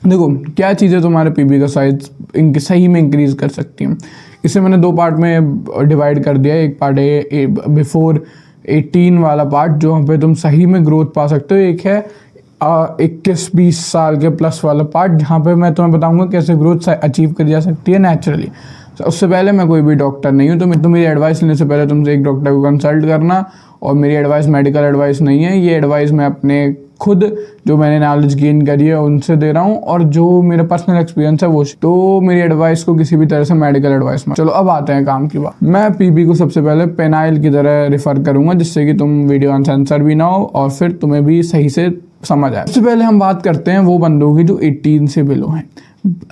देखो क्या चीज़ें तुम्हारे पीबी का साइज सही में इंक्रीज़ कर सकती हैं। इसे मैंने 2 पार्ट में डिवाइड कर दिया है। एक पार्ट है बिफोर 18 वाला पार्ट जहाँ पे तुम सही में ग्रोथ पा सकते हो। एक है 21-20 साल के प्लस वाला पार्ट जहाँ पे मैं तुम्हें बताऊंगा कैसे ग्रोथ अचीव करी जा सकती है नेचुरली। तो उससे पहले मैं कोई भी डॉक्टर नहीं हूँ, तो मेरी एडवाइस लेने से पहले तुमसे एक डॉक्टर को कंसल्ट करना। और मेरी एडवाइस मेडिकल एडवाइस नहीं है, ये एडवाइस मैं अपने खुद जो मैंने नॉलेज गेन करी है उनसे दे रहा हूँ, और जो मेरा पर्सनल एक्सपीरियंस है वो। तो मेरी एडवाइस को किसी भी तरह से मेडिकल एडवाइस में। चलो अब आते हैं काम की बात। मैं पीबी को सबसे पहले पेनाइल की तरह रेफर करूंगा, जिससे कि तुम वीडियो अनसेंसर भी ना हो और फिर तुम्हें भी सही से समझ आए। सबसे पहले हम बात करते हैं वो बंदों की जो 18 से बिलो हैं।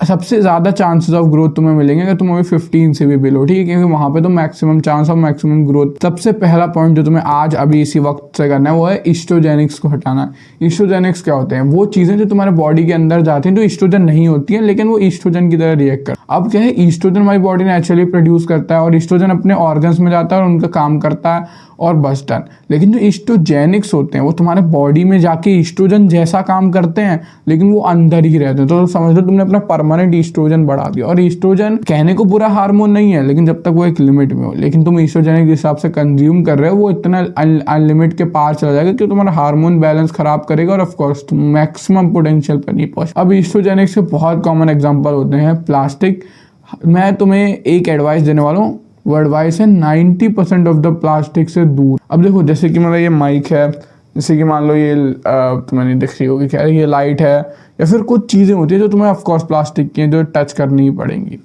सबसे ज़्यादा चांसेस ऑफ ग्रोथ तुम्हें मिलेंगे अगर तुम अभी 15 से भी बिलो, ठीक है, क्योंकि वहाँ पे तो maximum chance of maximum growth. सबसे पहला पॉइंट जो तुम्हें आज अभी इसी वक्त से करना है वो है ईस्ट्रोजेनिक्स को हटाना। ईस्ट्रोजेनिक्स क्या होते हैं? वो चीज़ें जो तुम्हारे बॉडी के अंदर जाती हैं जो ईस्ट्रोजन नहीं होती हैं, लेकिन वो ईस्ट्रोजन की तरह रिएक्ट कर। अब क्या है, ईस्ट्रोजन हमारी बॉडी नेचुरली प्रोड्यूस करता है और ईस्ट्रोजन अपने ऑर्गन्स में जाता है और उनका काम करता है और बस डन। लेकिन जो ईस्ट्रोजेनिक्स होते हैं वो तुम्हारे बॉडी में जाके ईस्ट्रोजन जैसा काम करते हैं, लेकिन वो अंदर ही रहते हैं। तो समझ लो तुमने अपना परमानेंट ईस्ट्रोजन बढ़ा दिया। और ईस्ट्रोजन कहने को पूरा हार्मोन नहीं है, लेकिन जब तक वो एक लिमिट में हो। लेकिन तुम ईस्ट्रोजेनिक हिसाब से कंज्यूम कर रहे हो वो इतना अनलिमिट के पार चला जाएगा कि तुम्हारा हार्मोन बैलेंस खराब करेगा और ऑफकोर्स तुम मैक्सिमम पोटेंशियल पर नहीं पहुंच। अब ईस्ट्रोजेनिक्स के बहुत कॉमन एग्जाम्पल होते हैं प्लास्टिक। मैं तुम्हें एक एडवाइस देने वाला हूँ, वो एडवाइस है 90% ऑफ द प्लास्टिक से दूर। अब देखो जैसे कि मतलब ये माइक है, जैसे कि मान लो ये तुम्हें नहीं दिख रही होगी, क्या ये लाइट है, या फिर कुछ चीज़ें होती है जो तुम्हें ऑफकोर्स प्लास्टिक की हैं जो टच करनी ही पड़ेंगी।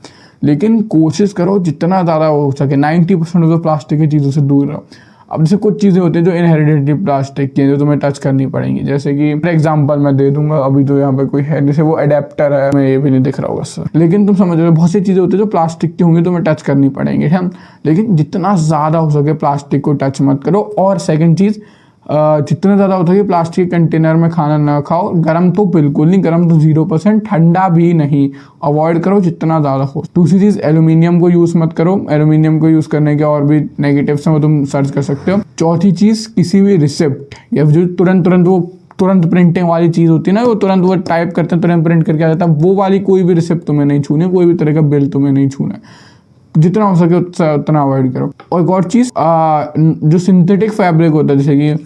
लेकिन कोशिश करो जितना ज़्यादा हो सके 90% ऑफ द प्लास्टिक की चीज़ों से दूर रहो। अब जैसे कुछ चीज़ें होती हैं जो इनहेरिटेडली प्लास्टिक की हैं जो तुम्हें टच करनी पड़ेंगी, जैसे कि फॉर एग्जांपल मैं दे दूंगा, अभी तो यहाँ पे कोई है, जैसे वो अडेप्टर है, मैं ये भी नहीं दिख रहा होगा सर, लेकिन तुम समझ रहे हो बहुत सी चीज़ें होती है जो प्लास्टिक की होंगी तुम्हें टच करनी पड़ेंगी, है। लेकिन जितना ज़्यादा हो सके प्लास्टिक को टच मत करो। और सेकेंड चीज़, जितना ज़्यादा होता है कि प्लास्टिक के कंटेनर में खाना ना खाओ। गर्म तो बिल्कुल नहीं, गर्म तो 0%, ठंडा भी नहीं, अवॉइड करो जितना ज़्यादा हो। दूसरी चीज़, एल्यूमिनियम को यूज़ मत करो। एल्यूमिनियम को यूज़ करने के और भी नेगेटिव्स हैं, वो तुम सर्च कर सकते हो। चौथी चीज़, किसी भी रिसिप्ट या जो तुरंत प्रिंटिंग वाली चीज़ होती है ना, वो तुरंत वो टाइप करते हैं तुरंत प्रिंट करके आ जाता है, वो वाली कोई भी रिसिप्ट तुम्हें नहीं छूनी है, कोई भी तरह का बिल तुम्हें नहीं छूना है। जितना हो सके उतना अवॉइड करो। और एक और चीज़, जो सिंथेटिक फैब्रिक होता है, जैसे कि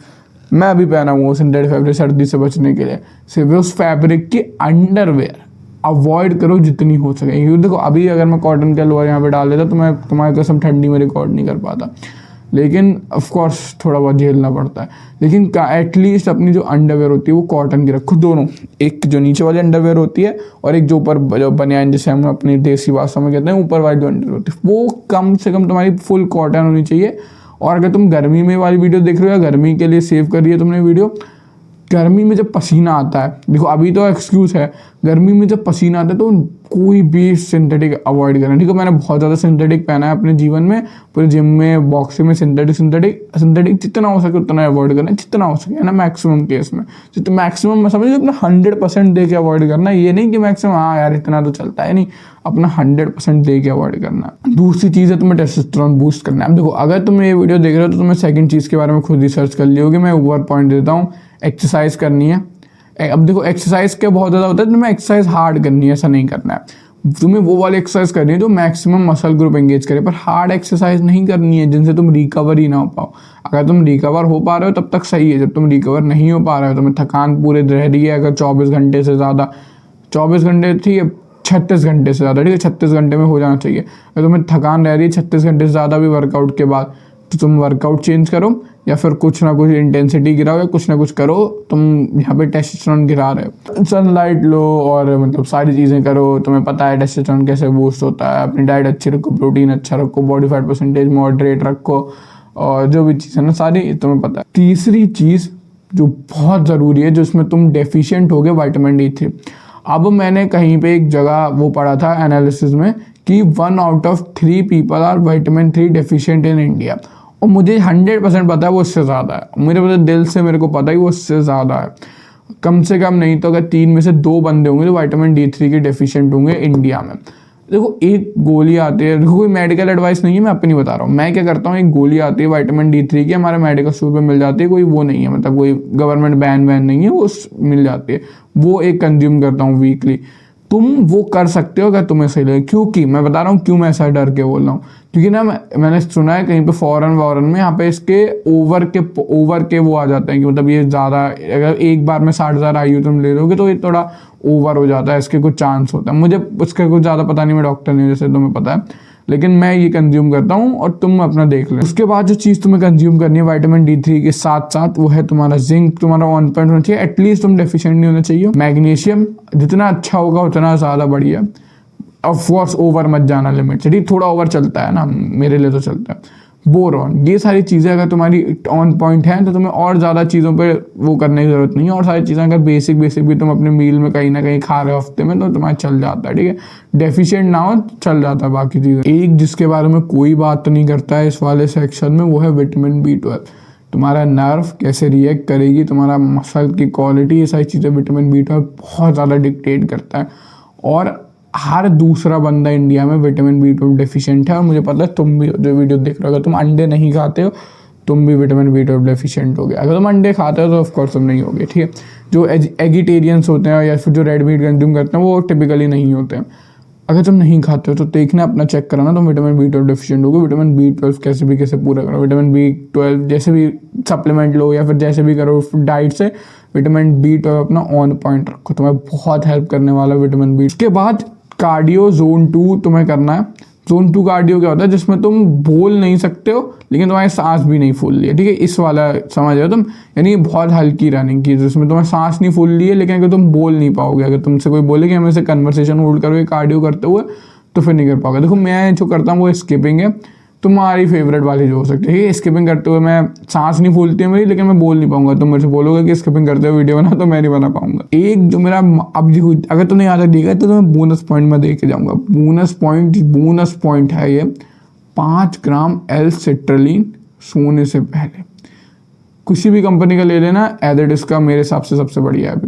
मैं अभी पहना हुआ सिंथेटिक फैब्रिक सर्दी से बचने के लिए, सिर्फ उस फैब्रिक की अंडरवेयर अवॉइड करो जितनी हो सके। क्योंकि देखो अभी अगर मैं कॉटन का लोअर यहाँ पे डाल देता तो मैं तुम्हारी कसम ठंडी में रिकॉर्ड नहीं कर पाता, लेकिन ऑफ कोर्स थोड़ा बहुत झेलना पड़ता है। लेकिन एटलीस्ट अपनी जो अंडरवेयर होती है वो कॉटन की रखो, दोनों, एक जो नीचे वाली अंडरवेयर होती है और एक जो ऊपर जो बनियान जिसे हम अपनी देसी भाषा में कहते हैं ऊपर वाली जो अंडरवेयर होती है, वो कम से कम तुम्हारी फुल कॉटन होनी चाहिए। और अगर तुम गर्मी में वाली वीडियो देख रहे हो या गर्मी के लिए सेव करी है तुमने वीडियो, गर्मी में जब पसीना आता है, देखो अभी तो एक्सक्यूज़ है, गर्मी में जब पसीना आता है तो कोई भी सिंथेटिक अवॉइड करना, ठीक है। मैंने बहुत ज़्यादा सिंथेटिक पहना है अपने जीवन में, पूरे जिम में बॉक्सिंग में सिंथेटिक जितना हो सके उतना अवॉइड करना है, जितना हो सके, है ना, मैक्सिमम केस में। तो मैक्सिमम मैं समझ अपना 100% दे के अवॉइड करना, ये नहीं कि मैक्सिमम हाँ यार इतना तो चलता है, नहीं, अपना 100% दे के अवॉइड करना। दूसरी चीज़ है तुम्हें टेस्टोस्टेरोन बूस्ट करना है। अब देखो अगर तुम ये वीडियो देख रहे हो तो तुम्हें सेकंड चीज़ के बारे में खुद रिसर्च कर ली होगी, मैं ऊपर पॉइंट देता हूँ, एक्सरसाइज करनी है। अब देखो एक्सरसाइज क्या बहुत ज़्यादा होता है, तुम्हें एक्सरसाइज हार्ड करनी है, ऐसा नहीं करना है। तुम्हें वो वाली एक्सरसाइज करनी है जो मैक्सिमम मसल ग्रुप एंगेज करे, पर हार्ड एक्सरसाइज नहीं करनी है जिनसे तुम रिकवर ही ना हो पाओ। अगर तुम रिकवर हो पा रहे हो तब तक सही है, जब तुम रिकवर नहीं हो पा रहे हो, तुम्हें थकान पूरे रह रही है, अगर 24 घंटे से ज़्यादा, 24 घंटे ठीक है, 36 घंटे से ज़्यादा, ठीक है, 36 घंटे में हो जाना चाहिए। अगर तुम्हें थकान रह रही है 36 घंटे से ज़्यादा भी वर्कआउट के बाद, तो तुम वर्कआउट चेंज करो या फिर कुछ ना कुछ इंटेंसिटी गिराओ या कुछ ना कुछ करो। तुम यहाँ पे टेस्टोस्टेरोन गिरा रहे हो, सनलाइट लो और मतलब सारी चीज़ें करो। तुम्हें पता है टेस्टोस्टेरोन कैसे बूस्ट होता है। अपनी डाइट अच्छी रखो, प्रोटीन अच्छा रखो, बॉडी फैट परसेंटेज मॉडरेट रखो, और जो भी चीज़ है ना सारी तुम्हें पता है। तीसरी चीज़ जो बहुत ज़रूरी है, जो इसमें तुम डेफिशिएंट हो गए, विटामिन D3। अब मैंने कहीं पे एक जगह वो पढ़ा था एनालिसिस में कि 1 out of 3 people are vitamin 3 deficient in India. और मुझे 100% पता है वो इससे ज़्यादा है, मेरे मतलब दिल से मेरे को पता है वो इससे ज़्यादा है। कम से कम नहीं तो अगर 3 में से 2 बंदे होंगे जो विटामिन D3 के डेफिशिएंट होंगे इंडिया में। देखो एक गोली आती है, देखो कोई मेडिकल एडवाइस नहीं है, मैं अपनी बता रहा हूँ। मैं क्या करता हूँ, एक गोली आती है विटामिन D3 की, हमारे मेडिकल स्टोर पे मिल जाती है, कोई वो नहीं है, मतलब कोई गवर्नमेंट बैन नहीं है, वो मिल जाती है, वो एक कंज्यूम करता हूँ वीकली। तुम वो कर सकते हो अगर तुम्हें सही लगे, क्योंकि मैं बता रहा हूँ क्यों मैं ऐसा डर के बोल रहा हूँ, क्योंकि ना मैंने सुना है कहीं पे फॉरेन वॉरन में यहाँ पे इसके ओवर के वो आ जाते हैं कि मतलब ये ज़्यादा, अगर एक बार में 60,000 IU तुम ले लोगे तो ये थोड़ा ओवर हो जाता है, इसके कुछ चांस होता है। मुझे उसका कुछ ज़्यादा पता नहीं, मैं डॉक्टर नहीं जैसे तुम्हें पता है, लेकिन मैं ये कंज्यूम करता हूँ और तुम अपना देख लो। उसके बाद जो चीज़ तुम्हें कंज्यूम करनी है विटामिन D3 के साथ साथ, वो है तुम्हारा जिंक। तुम्हारा 1 पॉइंट होना चाहिए एटलीस्ट, तुम डेफिशिएंट नहीं होना चाहिए। मैग्नीशियम जितना अच्छा होगा उतना ज़्यादा बढ़िया। ऑफ कोर्स ओवर मत जाना लिमिट से, ठीक, थोड़ा ओवर चलता है ना, मेरे लिए तो चलता है। बोरॉन, ये सारी चीज़ें अगर तुम्हारी ऑन पॉइंट हैं तो तुम्हें और ज़्यादा चीज़ों पे वो करने की ज़रूरत नहीं है। और सारी चीज़ें अगर बेसिक भी तुम अपने मील में कहीं ना कहीं खा रहे हो हफ्ते में, तो तुम्हारा चल जाता है, ठीक है। डेफिशिएंट ना हो, चल जाता है बाकी चीज़ें। एक जिसके बारे में कोई बात नहीं करता है इस वाले सेक्शन में, वो है विटामिन B12। तुम्हारा नर्व कैसे रिएक्ट करेगी, तुम्हारा मसल की क्वालिटी, ये सारी चीज़ें विटामिन B12 बहुत ज़्यादा डिक्टेट करता है। और हर दूसरा बंदा इंडिया में विटामिन B12 डेफिशिएंट है, और मुझे पता है तुम भी जो वीडियो देख रहे हो, अगर तुम अंडे नहीं खाते हो तुम भी विटामिन B12 डेफिशिएंट हो गए। अगर तुम अंडे खाते हो तो ऑफकोर्स तुम नहीं होगे, ठीक है। जो एगिटेरियंस होते हैं या फिर जो रेड मीट कंज्यूम करते हैं वो टिपिकली नहीं होते हैं। अगर तुम नहीं खाते हो तो देखना, अपना चेक कराना, तुम विटामिन B12 डेफिशिएंट होगे। विटामिन B12 कैसे पूरा करो, विटामिन B12 जैसे भी सप्लीमेंट लो या फिर जैसे भी करो डाइट से, विटामिन B12 अपना ऑन पॉइंट रखो, तुम्हें बहुत हेल्प करने वाला विटामिन B। इसके बाद कार्डियो ज़ोन 2 तुम्हें करना है। ज़ोन 2 कार्डियो क्या होता है, जिसमें तुम बोल नहीं सकते हो लेकिन तुम्हारी सांस भी नहीं फूल रही है, ठीक है, इस वाला समझ रहे हो तुम, यानी बहुत हल्की रनिंग की जिसमें तुम्हें सांस नहीं फूल रही है, लेकिन अगर तुम बोल नहीं पाओगे, अगर तुमसे कोई बोले कि हमें से कन्वर्सेशन होल्ड करोगे कार्डियो करते हुए, तो फिर नहीं कर पाओगे। देखो मैं जो करता हूँ वो स्किपिंग है, तुम्हारी फेवरेट वाली जो हो सकती है। स्किपिंग करते हुए मैं सांस नहीं फूलती है मेरी, लेकिन मैं बोल नहीं पाऊंगा। तुम मेरे से बोलोगे कि स्किपिंग करते हुए वीडियो बना, तो मैं नहीं बना पाऊंगा। एक जो मेरा अब जो, अगर तुमने यहाँ तक देखा तो मैं बोनस पॉइंट में दे के जाऊंगा। बोनस पॉइंट है ये, 5 ग्राम L-सिट्रलिन सोने से पहले। किसी भी कंपनी का ले लेना, एडिडास का मेरे हिसाब से सबसे बढ़िया है अभी।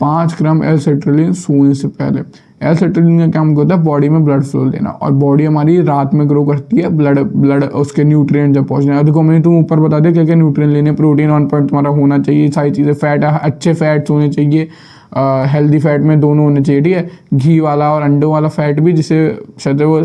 5 ग्राम L-सिट्रलिन सोने से पहले। L-सिट्रलिन का काम होता है बॉडी में ब्लड फ्लो देना, और बॉडी हमारी रात में ग्रो करती है, ब्लड उसके न्यूट्रिएंट जब पहुंचना है। देखो मैंने तुम ऊपर बता दिया क्या क्या न्यूट्रिएंट लेने, प्रोटीन ऑन पॉइंट तुम्हारा होना चाहिए, सारी चीज़ें, फैट अच्छे फैट्स होने चाहिए, हेल्दी फैट में दोनों होने चाहिए, ठीक है, घी वाला और अंडों वाला फैट भी, जिसे शायद वो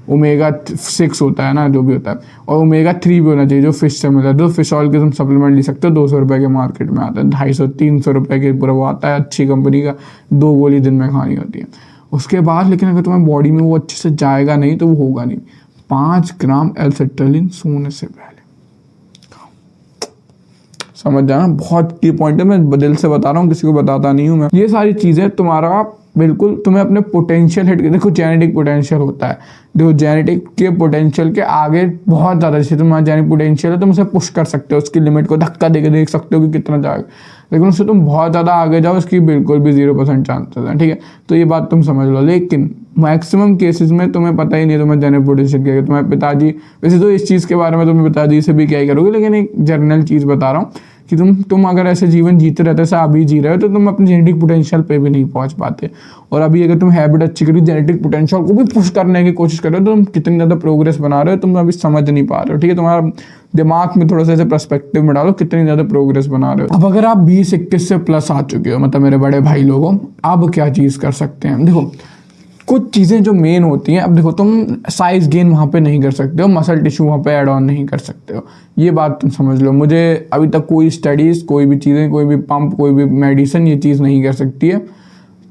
omega-6 होता है ना, जो भी होता है, और omega-3 भी होना चाहिए जो फिश से मिलता है। तो फिश ऑयल के तुम सप्लीमेंट ले सकते हो, 200 रुपये के मार्केट में आता है, 250-300 रुपये के पूरा वो आता है, अच्छी कंपनी का, 2 गोली दिन में खानी होती है। उसके बाद लेकिन अगर तुम्हारी बॉडी में वो अच्छे से जाएगा नहीं तो वो होगा नहीं। 5 ग्राम L-सिट्रलिन सोने से पहले, समझ जाना, बहुत की पॉइंट है, मैं दिल से बता रहा हूँ, किसी को बताता नहीं हूँ मैं। ये सारी चीज़ें तुम्हारा बिल्कुल तुम्हें अपने पोटेंशियल हिट, देखो जेनेटिक पोटेंशियल होता है, देखो जेनेटिक के पोटेंशियल के आगे बहुत ज़्यादा, जैसे तुम्हारा जेनेटिक पोटेंशियल है तुम उसे पुश कर सकते हो, उसकी लिमिट को धक्का दे के देख सकते हो कि कितना जाएगा, लेकिन उससे तुम बहुत ज़्यादा आगे जाओ इसकी बिल्कुल भी 0% चांसेस हैं, ठीक है। तो ये बात तुम समझ लो। लेकिन मैक्सिमम केसेस में तुम्हें पता ही नहीं तुम्हें जेनेटिक पोटेंशियल क्या है। तुम्हारे पिताजी, वैसे तो इस चीज़ के बारे में तुम्हें पिताजी से भी क्या ही करोगे, लेकिन एक जनरल चीज़ बता रहा हूँ कि तुम अगर ऐसे जीवन जीते रहते जैसे अभी जी रहे हो, तो तुम अपने जेनेटिक पोटेंशियल पे भी नहीं पहुंच पाते। और अभी अगर तुम हैबिट अच्छी करी, जेनेटिक पोटेंशियल को भी पुश करने की कोशिश कर रहे हो, तो तुम कितनी ज़्यादा प्रोग्रेस बना रहे हो तुम अभी समझ नहीं पा रहे हो, ठीक है। तुम्हारा दिमाग में थोड़ा सा ऐसे पर्सपेक्टिव में डालो कितनी ज़्यादा प्रोग्रेस बना रहे हो। अब अगर आप 20-21 से प्लस आ चुके हो, मतलब मेरे बड़े भाई लोगों, अब क्या चीज़ कर सकते हैं। देखो कुछ चीज़ें जो मेन होती हैं, अब देखो तुम साइज गेन वहाँ पे नहीं कर सकते हो, मसल टिश्यू वहाँ पे ऐड ऑन नहीं कर सकते हो, ये बात तुम समझ लो। मुझे अभी तक कोई स्टडीज़, कोई भी चीज़ें, कोई भी पंप, कोई भी मेडिसिन ये चीज़ नहीं कर सकती है।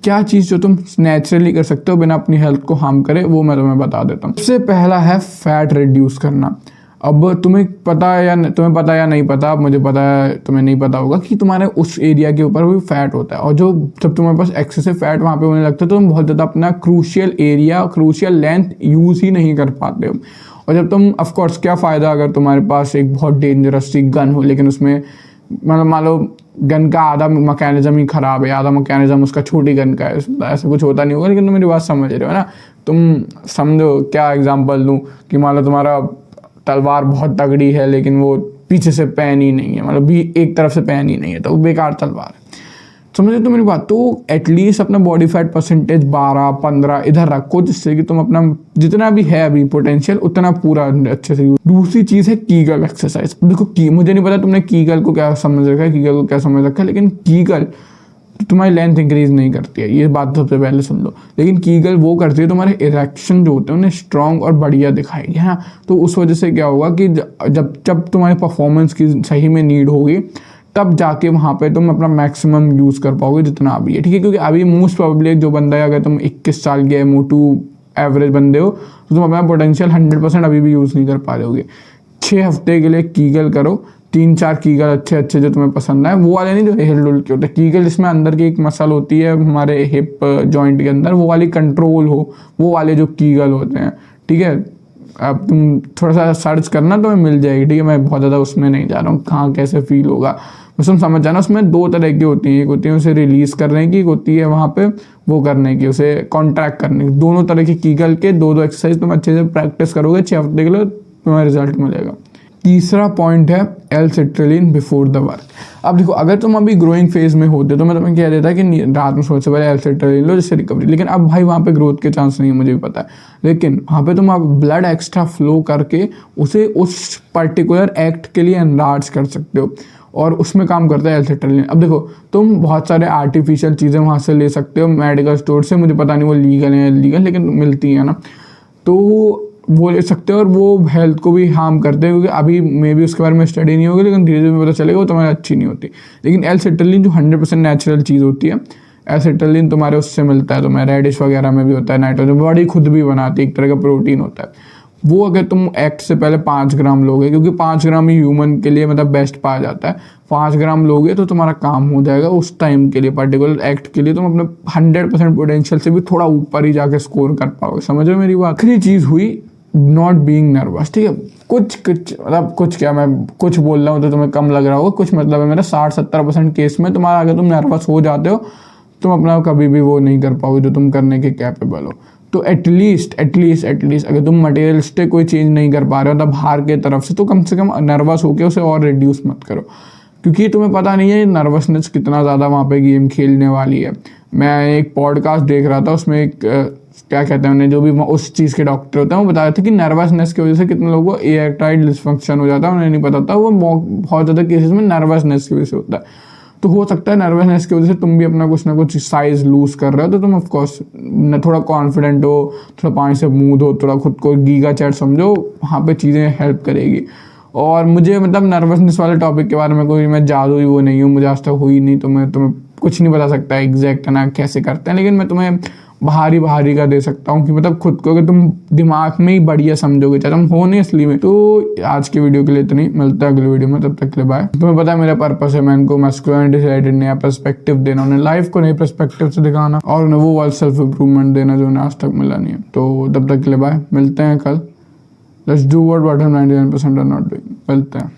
क्या चीज़ जो तुम नेचुरली कर सकते हो बिना अपनी हेल्थ को हार्म करे, वो मैं तुम्हें बता देता हूँ। सबसे पहला है फैट रिड्यूस करना। अब तुम्हें पता है या नहीं पता, अब मुझे पता है तुम्हें नहीं पता होगा कि तुम्हारे उस एरिया के ऊपर भी फैट होता है, और जो जब तुम्हारे पास एक्सेसिव फैट वहाँ पे होने लगता है तो तुम बहुत ज़्यादा अपना क्रूशियल लेंथ यूज़ ही नहीं कर पाते हो। और जब तुम, ऑफकोर्स क्या फ़ायदा अगर तुम्हारे पास एक बहुत डेंजरस सी गन हो, लेकिन उसमें मतलब मान लो गन का आधा मैकेनिज्म ही ख़राब है, आधा मैकेनिज्म उसका छोटी गन का है, ऐसा कुछ होता नहीं होगा। लेकिन तुम मेरी बात समझ रहे हो ना, तुम समझो क्या एग्जाम्पल दूँ कि मान लो तुम्हारा तलवार बहुत तगड़ी है लेकिन वो पीछे से पैन ही नहीं है, मतलब भी एक तरफ से पैन ही नहीं है, तो वो बेकार तलवार है। समझे तो मेरी बात। तो एटलीस्ट अपना बॉडी फैट परसेंटेज 12-15 इधर रखो, जिससे कि तुम अपना जितना भी है अभी पोटेंशियल उतना पूरा अच्छे से यूज। दूसरी चीज़ है कीगल एक्सरसाइज। देखो मुझे नहीं पता तुमने कीगल को क्या समझ रखा है, कीगल को क्या समझ रखा है, लेकिन कीगल तुम्हारी लेंथ इंक्रीज नहीं करती है, ये बात सबसे पहले सुन लो। लेकिन कीगल वो करती है तुम्हारे इरेक्शन जो होते हैं उन्हें स्ट्रॉन्ग और बढ़िया दिखाएगी, है ना। तो उस वजह से क्या होगा कि जब जब तुम्हारी परफॉर्मेंस की सही में नीड होगी, तब जाके वहाँ पे तुम अपना मैक्सिमम यूज़ कर पाओगे जितना अभी है, ठीक है। क्योंकि अभी मोस्ट प्रोबेबली जो बंदा है, अगर तुम 21 साल के मोटू एवरेज बंदे हो तो तुम अपना पोटेंशियल 100% अभी भी यूज़ नहीं कर पा रहे होगे। 6 हफ्ते के लिए कीगल करो, 3-4 कीगल अच्छे अच्छे जो तुम्हें पसंद आए, वो वाले नहीं जो हिल डुल के होते। कीगल जिसमें अंदर की एक मसल होती है हमारे हिप जॉइंट के अंदर, वो वाली कंट्रोल हो, वो वाले जो कीगल होते हैं, ठीक है। अब तुम थोड़ा सा सर्च करना तो मैं मिल जाएगी, ठीक है। मैं बहुत ज़्यादा उसमें नहीं जा रहा हूँ कहाँ कैसे फील होगा, बस तुम समझ जाना। उसमें 2 तरह की होती हैं, एक होती है उसे रिलीज़ करने की, एक होती है वहाँ पे वो करने की, उसे कॉन्ट्रैक्ट करने की। दोनों तरह की कीगल के 2-2 एक्सरसाइज तुम अच्छे से प्रैक्टिस करोगे, 6 हफ्ते के लिए तुम्हें रिजल्ट मिलेगा। तीसरा पॉइंट है L-citrulline बिफोर द वर्क। अब देखो, अगर तुम अभी ग्रोइंग फेज में होते तो मैं तुम्हें कह देता कि रात में सोने से पहले L-citrulline लो जिससे रिकवरी। लेकिन अब भाई वहाँ पे ग्रोथ के चांस नहीं है, मुझे भी पता है। लेकिन वहाँ पे तुम अब ब्लड एक्स्ट्रा फ्लो करके उसे उस पर्टिकुलर एक्ट के लिए एनलार्ज कर सकते हो, और उसमें काम करता है L-citrulline। अब देखो, तुम बहुत सारे आर्टिफिशियल चीज़ें वहाँ से ले सकते हो मेडिकल स्टोर से, मुझे पता नहीं वो लीगल है इलीगल, लेकिन मिलती है ना, तो वो ले सकते हो। और वो हेल्थ को भी हार्म करते हैं, क्योंकि अभी मे भी उसके बारे में स्टडी नहीं होगी, लेकिन धीरे धीरे पता चलेगा वो तुम्हारी अच्छी नहीं होती। लेकिन L-citrulline जो 100% नेचुरल चीज़ होती है, L-citrulline तुम्हारे उससे मिलता है, तुम्हारे रेडिश वगैरह में भी होता है, नाइट्रोजन बॉडी खुद भी बनाती है, एक तरह का प्रोटीन होता है वो। अगर तुम एक्ट से पहले 5 ग्राम लोगे, क्योंकि 5 ग्राम ही ह्यूमन के लिए मतलब बेस्ट पाया जाता है, 5 ग्राम लोगे तो तुम्हारा काम हो जाएगा उस टाइम के लिए, पर्टिकुलर एक्ट के लिए। तुम अपने 100% पोटेंशियल से भी थोड़ा ऊपर ही जाके स्कोर कर पाओगे, समझ रहे हो मेरी बात। आखिरी चीज़ हुई नॉट बीइंग नर्वस, ठीक है। कुछ मतलब कुछ क्या, मैं कुछ बोल रहा हूँ तो तुम्हें कम लग रहा होगा, कुछ मतलब है मेरा 60-70% केस में तुम्हारा, अगर तुम नर्वस हो जाते हो तुम अपना कभी भी वो नहीं कर पाओगे जो तुम करने के कैपेबल हो। तो एटलीस्ट अगर तुम मटेरियलिस्टिक कोई चेंज नहीं कर पा रहे हो, मतलब बाहर के तरफ से, तो कम से कम नर्वस होकर उसे और रिड्यूस मत करो, क्योंकि तुम्हें पता नहीं है नर्वसनेस कितना ज़्यादा वहाँ पे गेम खेलने वाली है। मैं एक पॉडकास्ट देख रहा था, उसमें एक क्या कहते हैं उन्हें, जो भी उस चीज़ के डॉक्टर होते हैं, वो बता रहे थे कि नर्वसनेस की वजह से कितने लोगों को इरेक्टाइल डिसफंक्शन हो जाता है, उन्हें नहीं पता था। वो बहुत ज़्यादा केसेस में नर्वसनेस की वजह से होता है। तो हो सकता है नर्वसनेस की वजह से तुम भी अपना कुछ ना कुछ साइज लूज कर रहे हो, तो तुम ऑफकोर्स थोड़ा कॉन्फिडेंट हो, थोड़ा पानी से मुँह धो, थोड़ा खुद को गीगा चैट समझो, वहाँ पे चीज़ें हेल्प करेगी। और मुझे मतलब नर्वसनेस वाले टॉपिक के बारे में कोई मैं जादू ही वो नहीं हूँ, मुझे आज तक हुई नहीं, तो मैं तुम्हें कुछ नहीं बता सकता एग्जैक्ट है ना कैसे करते हैं। लेकिन मैं तुम्हें बाहरी का दे सकता हूँ कि मतलब खुद को अगर तुम दिमाग में ही बढ़िया समझोगे, चाहे तुम हो नहीं असली में। तो आज की वीडियो के लिए इतनी, मिलता है अगली वीडियो में, तब तक के लिए बाय। तुम्हें पता है मेरा पर्पस है, मैं इनको मैस्कुलिनिटी से रिलेटेड नया पर्सपेक्टिव देना, उन्हें लाइफ को नई पर्सपेक्टिव से दिखाना, और उन्हें वो वाला सेल्फ इंप्रूवमेंट देना जो उन्हें आज तक मिला नहीं है। तो तब तक के लिए बाय, मिलते हैं कल। Let's do what 99% are not doing. मिलते हैं।